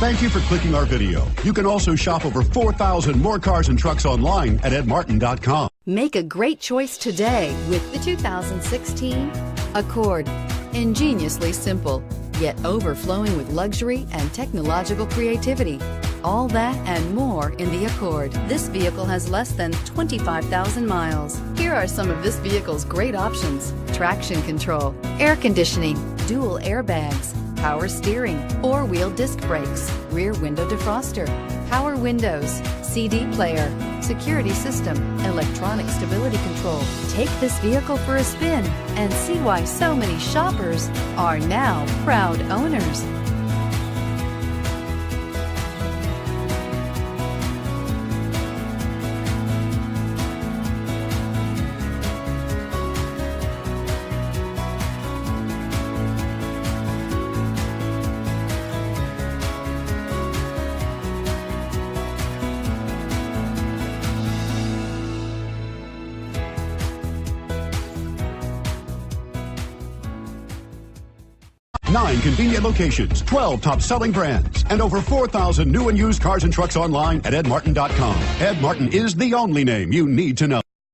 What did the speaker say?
Thank you for clicking our video. You can also shop over 4,000 more cars and trucks online at edmartin.com. Make a great choice today with the 2016 Accord. Ingeniously simple, yet overflowing with luxury and technological creativity. All that and more in the Accord. This vehicle has less than 25,000 miles. Here are some of this vehicle's great options: traction control, air conditioning, dual airbags, power steering, four-wheel disc brakes, rear window defroster, power windows, CD player, security system, electronic stability control. Take this vehicle for a spin and see why so many shoppers are now proud owners. Nine convenient locations, 12 top-selling brands, and over 4,000 new and used cars and trucks online at edmartin.com. Ed Martin is the only name you need to know.